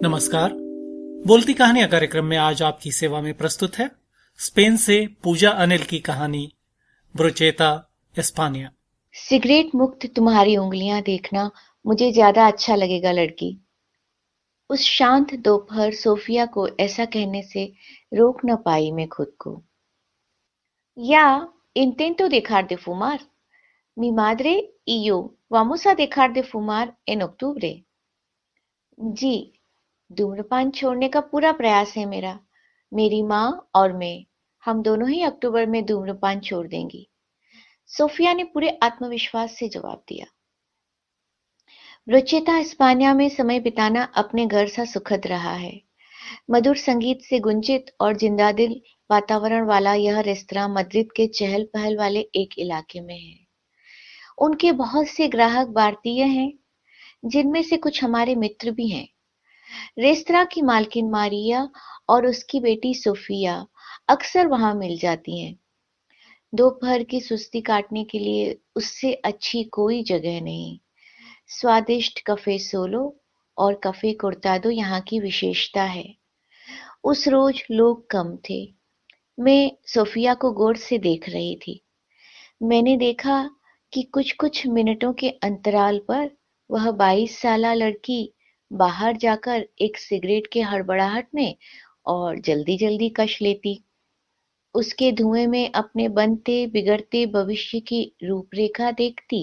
नमस्कार। बोलती कहानियां कार्यक्रम में आज आपकी सेवा में प्रस्तुत है स्पेन से पूजा अनिल की कहानी ब्रोचेता एस्पानिया। सिगरेट मुक्त तुम्हारी उंगलियां देखना मुझे ज्यादा अच्छा लगेगा लड़की। उस शांत दोपहर सोफिया को ऐसा कहने से रोक न पाई मैं खुद को। Ya intento dejar de fumar. Mi madre y yo vamos a dejar de fumar en octubre. जी, धूम्रपान छोड़ने का पूरा प्रयास है मेरा। मेरी माँ और मैं, हम दोनों ही अक्टूबर में धूम्रपान छोड़ देंगी। सोफिया ने पूरे आत्मविश्वास से जवाब दिया। ब्रोचेता इस्पानिया में समय बिताना अपने घर सा सुखद रहा है। मधुर संगीत से गुंजित और जिंदादिल वातावरण वाला यह रेस्तरां मद्रिद के चहल पहल वाले एक इलाके में है। उनके बहुत से ग्राहक भारतीय हैं, जिनमें से कुछ हमारे मित्र भी हैं। रेस्तरां की मालकिन मारिया और उसकी बेटी सोफिया अक्सर वहां मिल जाती हैं। दोपहर की सुस्ती काटने के लिए उससे अच्छी कोई जगह नहीं। स्वादिष्ट कफे सोलो और कफे कुर्तादो यहाँ की विशेषता है। उस रोज लोग कम थे। मैं सोफिया को गौर से देख रही थी। मैंने देखा कि कुछ कुछ मिनटों के अंतराल पर वह 22 साला लड़की बाहर जाकर एक सिगरेट के हड़बड़ाहट में और जल्दी जल्दी कश लेती। उसके धुएं में अपने बनते बिगड़ते भविष्य की रूपरेखा देखती,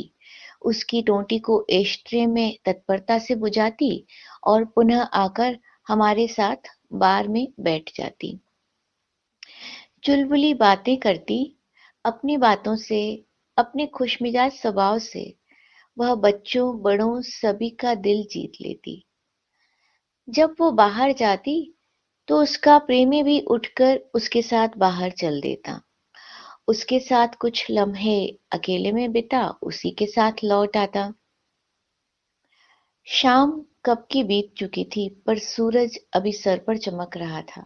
उसकी टोंटी को एस्ट्रे में तत्परता से बुझाती और पुनः आकर हमारे साथ बार में बैठ जाती। चुलबुली बातें करती। अपनी बातों से, अपने खुशमिजाज स्वभाव से वह बच्चों बड़ों सभी का दिल जीत लेती। जब वो बाहर जाती तो उसका प्रेमी भी उठकर उसके साथ बाहर चल देता। उसके साथ कुछ लम्हे अकेले में बिता उसी के साथ लौट आता। शाम कब की बीत चुकी थी, पर सूरज अभी सर पर चमक रहा था।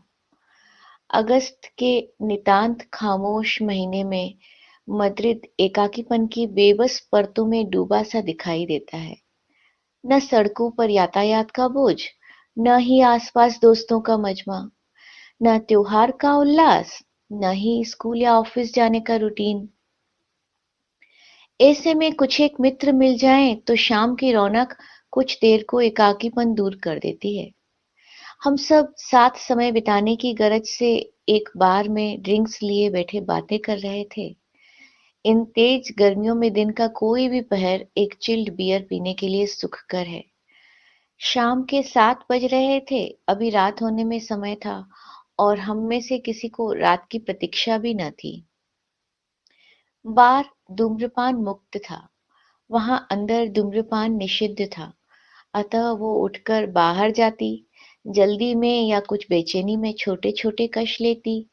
अगस्त के नितांत खामोश महीने में मद्रिद एकाकीपन की बेबस परतों में डूबा सा दिखाई देता है। न सड़कों पर यातायात का बोझ, न ही आसपास दोस्तों का मजमा, न त्योहार का उल्लास, न ही स्कूल या ऑफिस जाने का रूटीन। ऐसे में कुछ एक मित्र मिल जाएं तो शाम की रौनक कुछ देर को एकाकीपन दूर कर देती है। हम सब साथ समय बिताने की गरज से एक बार में ड्रिंक्स लिए बैठे बातें कर रहे थे। इन तेज गर्मियों में दिन का कोई भी पहर एक चिल्ड बियर पीने के लिए सुखकर है। शाम के 7 बज रहे थे, अभी रात होने में समय था और हम में से किसी को रात की प्रतीक्षा भी न थी। बार धूम्रपान मुक्त था, वहां अंदर धूम्रपान निषिद्ध था। अतः वो उठकर बाहर जाती, जल्दी में या कुछ बेचैनी में छोटे छोटे कश लेती,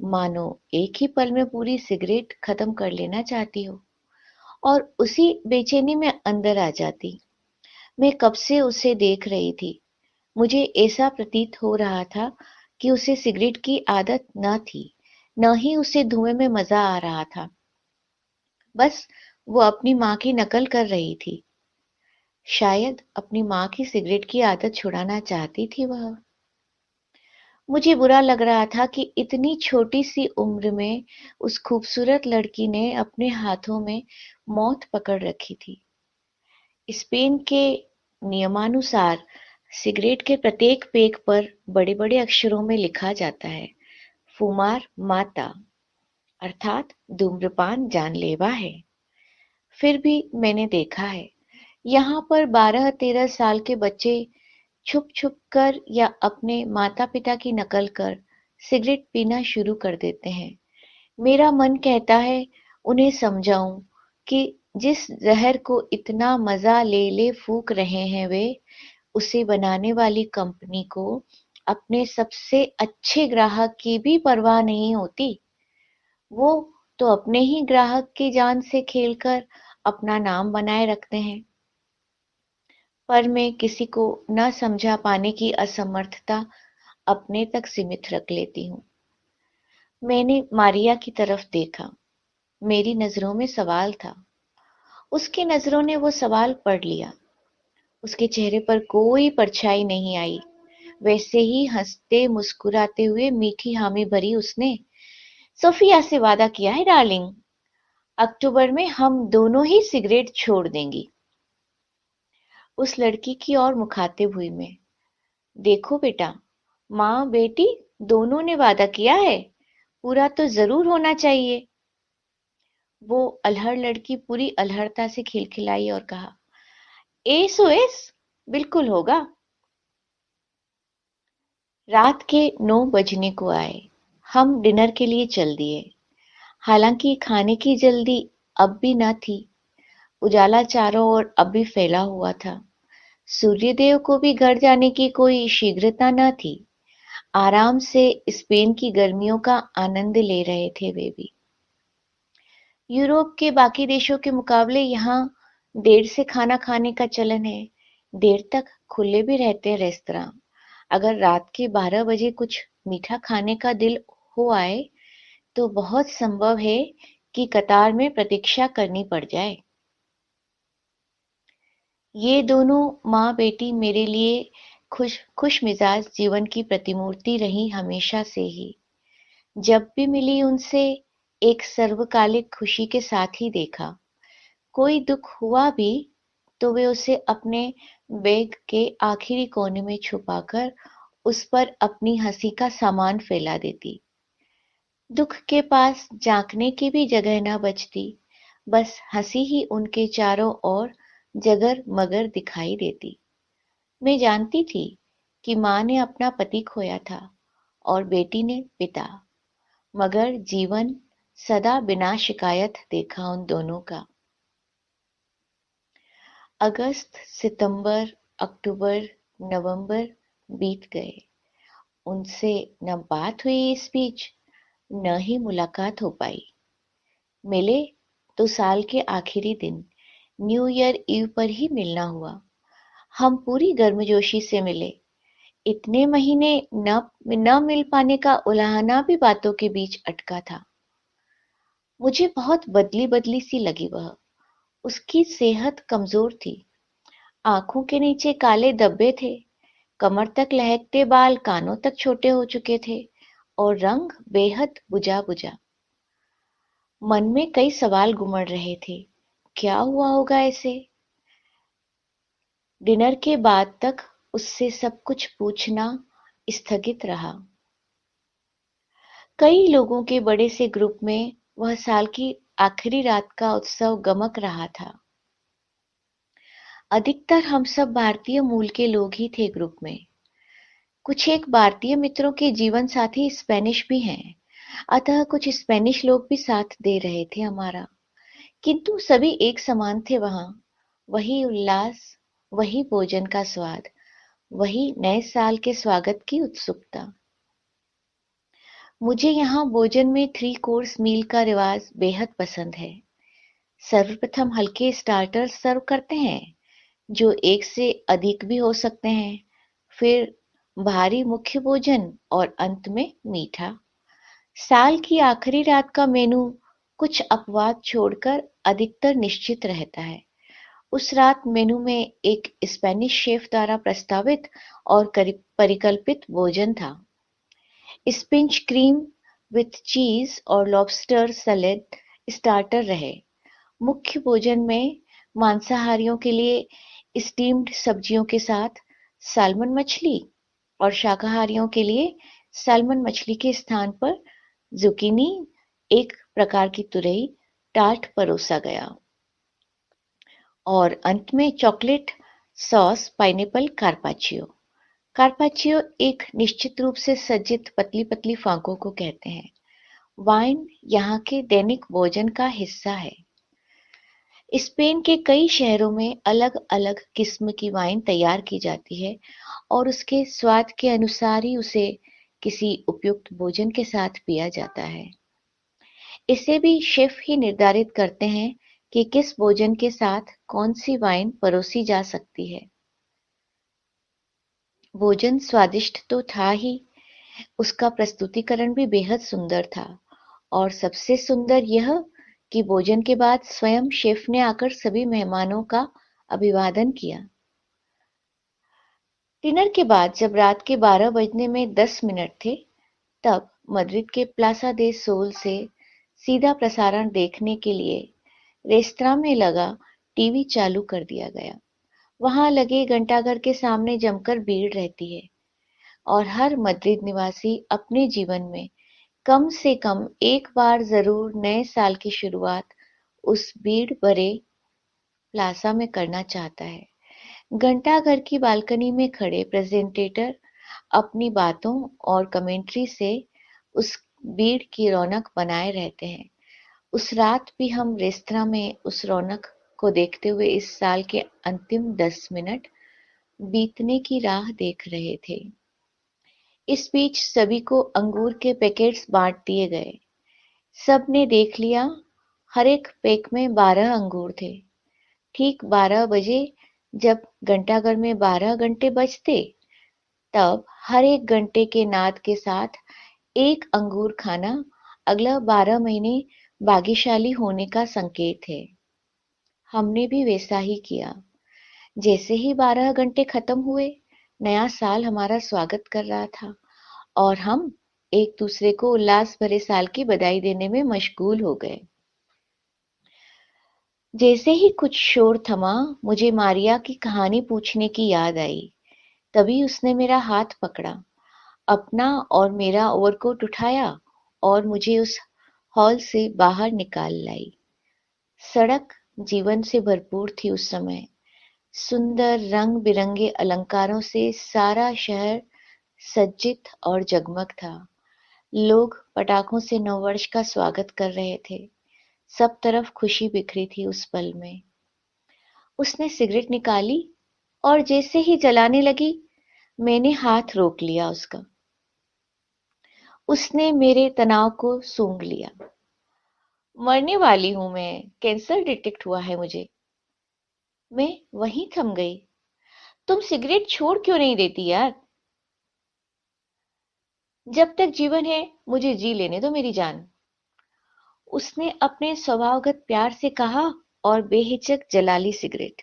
मानो एक ही पल में पूरी सिगरेट खत्म कर लेना चाहती हो, और उसी बेचैनी में अंदर आ जाती। मैं कब से उसे देख रही थी। मुझे ऐसा प्रतीत हो रहा था कि उसे सिगरेट की आदत न थी, न ही उसे धुएं में मजा आ रहा था। बस वो अपनी माँ की नकल कर रही थी। शायद अपनी माँ की सिगरेट की आदत छुड़ाना चाहती थी वह। मुझे बुरा लग रहा था कि इतनी छोटी सी उम्र में उस खूबसूरत लड़की ने अपने हाथों में मौत पकड़ रखी थी। स्पेन के नियमानुसार सिगरेट के प्रत्येक पेग पर बड़े बड़े अक्षरों में लिखा जाता है, फुमार माता, अर्थात धूम्रपान जानलेवा है। फिर भी मैंने देखा है, यहाँ पर 12-13 साल के बच्चे छुप छुप कर या अपने माता पिता की नकल कर सिगरेट पीना शुरू कर देते हैं। मेरा मन कहता है उन्हें समझाऊं कि जिस जहर को इतना मजा ले ले फूक रहे हैं वे, उसे बनाने वाली कंपनी को अपने सबसे अच्छे ग्राहक की भी परवाह नहीं होती। वो तो अपने ही ग्राहक की जान से खेलकर अपना नाम बनाए रखते हैं। पर मैं किसी को न समझा पाने की असमर्थता अपने तक सीमित रख लेती हूँ। मैंने मारिया की तरफ देखा। मेरी नजरों में सवाल था। उसकी नजरों ने वो सवाल पढ़ लिया। उसके चेहरे पर कोई परछाई नहीं आई। वैसे ही हंसते मुस्कुराते हुए मीठी हामी भरी उसने। सोफिया से वादा किया है डार्लिंग, अक्टूबर में हम दोनों ही सिगरेट छोड़ देंगी। उस लड़की की ओर मुखातिब हुई मैं। देखो बेटा, माँ बेटी दोनों ने वादा किया है, पूरा तो जरूर होना चाहिए। वो अल्हड़ लड़की पूरी अल्हड़ता से खिलखिलाई और कहा, एस ओ एस, बिल्कुल होगा। रात के 9 बजने को आए। हम डिनर के लिए चल दिए। हालांकि खाने की जल्दी अब भी न थी। उजाला चारों ओर अब भी फैला हुआ था। सूर्यदेव को भी घर जाने की कोई शीघ्रता न थी। आराम से स्पेन की गर्मियों का आनंद ले रहे थे वे भी। यूरोप के बाकी देशों के मुकाबले यहाँ देर से खाना खाने का चलन है। देर तक खुले भी रहते हैं रेस्तरां। अगर रात के 12 बजे कुछ मीठा खाने का दिल हो आए तो बहुत संभव है कि कतार में प्रतीक्षा करनी पड़ जाए। ये दोनों माँ बेटी मेरे लिए खुश मिजाज जीवन की प्रतिमूर्ति रही हमेशा से ही। जब भी मिली उनसे एक सर्वकालिक खुशी के साथ ही देखा। कोई दुख हुआ भी तो वे उसे अपने बैग के आखिरी कोने में छुपाकर उस पर अपनी हंसी का सामान फैला देती। दुख के पास झांकने की भी जगह न बचती, बस हंसी ही उनके चारों ओर जगर मगर दिखाई देती। मैं जानती थी कि माँ ने अपना पति खोया था और बेटी ने पिता, मगर जीवन सदा बिना शिकायत देखा उन दोनों का। अगस्त, सितंबर, अक्टूबर, नवंबर बीत गए। उनसे न बात हुई इस बीच, न ही मुलाकात हो पाई। मिले तो साल के आखिरी दिन न्यू ईयर ईव पर ही मिलना हुआ। हम पूरी गर्मजोशी से मिले। इतने महीने न मिल पाने का उलाहना भी बातों के बीच अटका था। मुझे बहुत बदली बदली सी लगी वह। उसकी सेहत कमजोर थी। आंखों के नीचे काले धब्बे थे। कमर तक लहकते बाल कानों तक छोटे हो चुके थे और रंग बेहद बुझा बुझा। मन में कई सवाल घुमड़ रहे थे। क्या हुआ होगा ऐसे? डिनर के बाद तक उससे सब कुछ पूछना स्थगित रहा। कई लोगों के बड़े से ग्रुप में वह साल की आखिरी रात का उत्सव गमक रहा था। अधिकतर हम सब भारतीय मूल के लोग ही थे ग्रुप में। कुछ एक भारतीय मित्रों के जीवन साथी स्पेनिश भी हैं, अतः कुछ स्पेनिश लोग भी साथ दे रहे थे हमारा। किंतु सभी एक समान थे वहां। वही उल्लास, वही भोजन का स्वाद, वही नए साल के स्वागत की उत्सुकता। मुझे यहाँ भोजन में 3 कोर्स मील का रिवाज बेहद पसंद है। सर्वप्रथम हल्के स्टार्टर सर्व करते हैं, जो एक से अधिक भी हो सकते हैं। फिर भारी मुख्य भोजन और अंत में मीठा। साल की आखिरी रात का मेनू कुछ अपवाद छोड़कर अधिकतर निश्चित रहता है। उस रात मेनू में एक स्पेनिश शेफ द्वारा प्रस्तावित और परिकल्पित भोजन था। स्पिंच क्रीम विथ चीज और लॉबस्टर सैलेड स्टार्टर रहे। मुख्य भोजन में मांसाहारियों के लिए स्टीम्ड सब्जियों के साथ साल्मन मछली और शाकाहारियों के लिए साल्मन मछली के स्थान पर जुकीनी, एक प्रकार की तुरई, टार्ट परोसा गया। और अंत में chocolate sauce pineapple carpaccio. Carpaccio एक निश्चित रूप से सज्जित पतली पतली फांकों को कहते हैं। वाइन यहाँ के दैनिक भोजन का हिस्सा है। स्पेन के कई शहरों में अलग अलग किस्म की वाइन तैयार की जाती है और उसके स्वाद के अनुसार ही उसे किसी उपयुक्त भोजन के साथ पिया जाता है। इसे भी शेफ ही निर्धारित करते हैं कि किस भोजन के साथ कौन सी वाइन परोसी जा सकती है। भोजन स्वादिष्ट तो था ही, उसका प्रस्तुतिकरण भी बेहद सुंदर था। और सबसे सुंदर यह कि भोजन के बाद स्वयं शेफ ने आकर सभी मेहमानों का अभिवादन किया। डिनर के बाद जब रात के 12 बजने में 10 मिनट थे, तब माद्रिद के प्लाजा दे सोल से सीधा प्रसारण देखने के लिए रेस्तरां में लगा टीवी चालू कर दिया गया। वहां लगे घंटाघर के सामने जमकर भीड़ रहती है और हर माद्रिद निवासी अपने जीवन में कम से कम एक बार जरूर नए साल की शुरुआत उस भीड़ भरे प्लाजा में करना चाहता है। घंटाघर की बालकनी में खड़े प्रेजेंटेटर अपनी बातों और कमेंट्री से उस भीड़ की रौनक बनाए रहते हैं। उस रात भी हम रेस्तरां में उस रौनक को देखते हुए इस साल के अंतिम 10 मिनट बीतने की राह देख रहे थे। इस बीच सभी को अंगूर के पैकेट्स बांट दिए गए। सब ने देख लिया, हर एक पैक में 12 अंगूर थे। ठीक 12 बजे जब घंटाघर में 12 घंटे बजते, तब हर एक घंटे के नाद के साथ एक अंगूर खाना अगला 12 महीने भाग्यशाली होने का संकेत है। हमने भी वैसा ही किया। जैसे ही 12 घंटे खत्म हुए, नया साल हमारा स्वागत कर रहा था और हम एक दूसरे को उल्लास भरे साल की बधाई देने में मशगूल हो गए। जैसे ही कुछ शोर थमा, मुझे मारिया की कहानी पूछने की याद आई। तभी उसने मेरा हाथ पकड़ा, अपना और मेरा ओवरकोट उठाया और मुझे उस हॉल से बाहर निकाल लाई। सड़क जीवन से भरपूर थी उस समय। सुंदर रंग बिरंगे अलंकारों से सारा शहर सज्जित और जगमग था। लोग पटाखों से नववर्ष का स्वागत कर रहे थे। सब तरफ खुशी बिखरी थी उस पल में। उसने सिगरेट निकाली और जैसे ही जलाने लगी, मैंने हाथ रोक लिया उसका। उसने मेरे तनाव को सूंघ लिया। मरने वाली हूं मैं, कैंसर डिटेक्ट हुआ है मुझे। मैं वहीं थम गई। तुम सिगरेट छोड़ क्यों नहीं देती यार? जब तक जीवन है मुझे जी लेने दो मेरी जान, उसने अपने स्वभावगत प्यार से कहा और बेहिचक जला ली सिगरेट।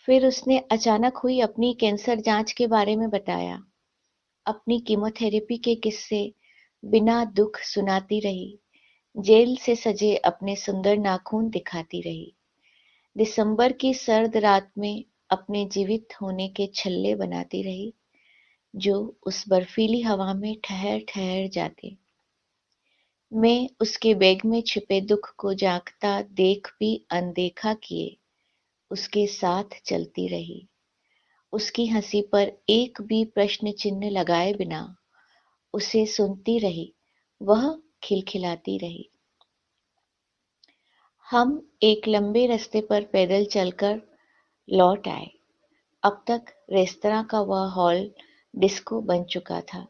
फिर उसने अचानक हुई अपनी कैंसर जांच के बारे में बताया, अपनी कीमोथेरेपी के किस्से बिना दुख सुनाती रही। जेल से सजे अपने सुंदर नाखून दिखाती रही। दिसंबर की सर्द रात में अपने जीवित होने के छल्ले बनाती रही, जो उस बर्फीली हवा में ठहर ठहर जाते। मैं उसके बैग में छिपे दुख को जागता देख भी अनदेखा किए उसके साथ चलती रही। उसकी हंसी पर एक भी प्रश्न चिन्ह लगाए बिना उसे सुनती रही, वह खिलखिलाती रही। हम एक लंबे रास्ते पर पैदल चलकर लौट आए। अब तक रेस्तरां का वह हॉल डिस्को बन चुका था।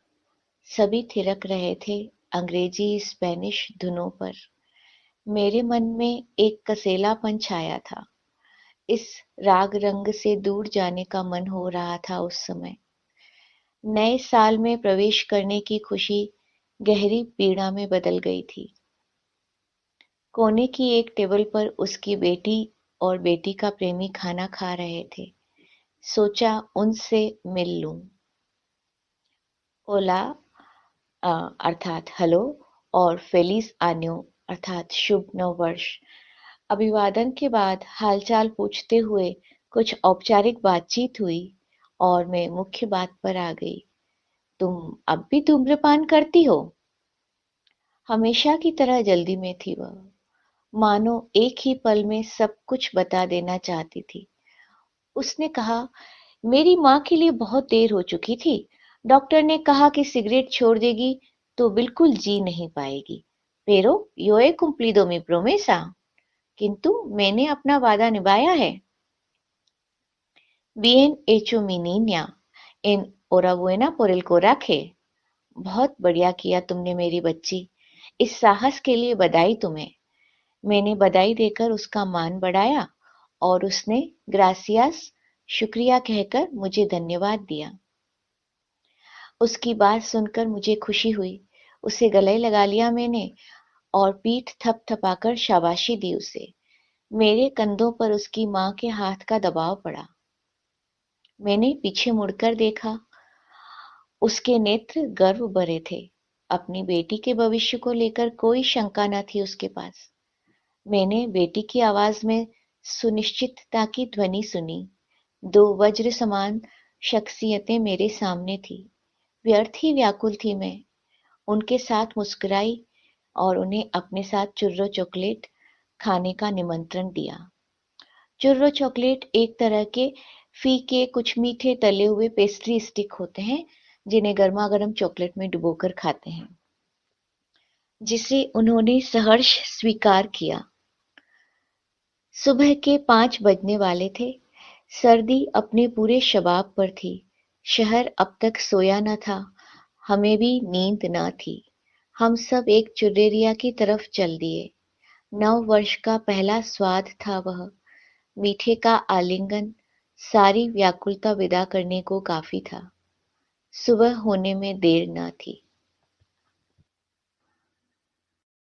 सभी थिरक रहे थे अंग्रेजी स्पेनिश धुनों पर। मेरे मन में एक कसेलापन छाया था। इस राग रंग से दूर जाने का मन हो रहा था उस समय। नए साल में प्रवेश करने की खुशी गहरी पीड़ा में बदल गई थी। कोने की एक टेबल पर उसकी बेटी और बेटी का प्रेमी खाना खा रहे थे। सोचा उनसे मिल लूं। ओला अर्थात हेलो और फेलिस आन्यो अर्थात शुभ नववर्ष अभिवादन के बाद हालचाल पूछते हुए कुछ औपचारिक बातचीत हुई और मैं मुख्य बात पर आ गई। तुम अब भी धूम्रपान करती हो? हमेशा की तरह जल्दी में थी वह, मानो एक ही पल में सब कुछ बता देना चाहती थी। उसने कहा, मेरी माँ के लिए बहुत देर हो चुकी थी। डॉक्टर ने कहा कि सिगरेट छोड़ देगी तो बिल्कुल जी नहीं पाएगी। pero yo he cumplido mi promesa, किंतु मैंने अपना वादा निभाया है। bien hecho mi niña, enhorabuena por el coraje। बहुत बढ़िया किया तुमने मेरी बच्ची, इस साहस के लिए बधाई तुम्हें। मैंने बधाई देकर उसका मान बढ़ाया और उसने ग्रासियास शुक्रिया कहकर मुझे धन्यवाद दिया। उसकी बात सुनकर मुझे खुशी हुई। उसे गले लगा लिया मैंने और पीठ थपथपाकर शाबाशी दी उसे। मेरे कंधों पर उसकी माँ के हाथ का दबाव पड़ा। मैंने पीछे मुड़कर देखा। उसके नेत्र गर्व भरे थे। अपनी बेटी के भविष्य को लेकर कोई शंका न थी उसके पास। मैंने बेटी की आवाज में सुनिश्चितता की ध्वनि सुनी। दो वज्र समान शख्सियतें मेरे सामने थी। व्यर्थ ही व्याकुल थी मैं। उनके साथ मुस्कुराई और उन्हें अपने साथ चुर्रो चॉकलेट खाने का निमंत्रण दिया। चुर्रो चॉकलेट एक तरह के फीके कुछ मीठे तले हुए पेस्ट्री स्टिक होते हैं जिन्हें गर्मा गर्म चॉकलेट में डुबोकर खाते हैं, जिसे उन्होंने सहर्ष स्वीकार किया। सुबह के 5 बजने वाले थे। सर्दी अपने पूरे शबाब पर थी। शहर अब तक सोया न था। हमें भी नींद न थी। हम सब एक चुरेरिया की तरफ चल दिए। 9 वर्ष का पहला स्वाद था वह। मीठे का आलिंगन सारी व्याकुलता विदा करने को काफी था। सुबह होने में देर न थी।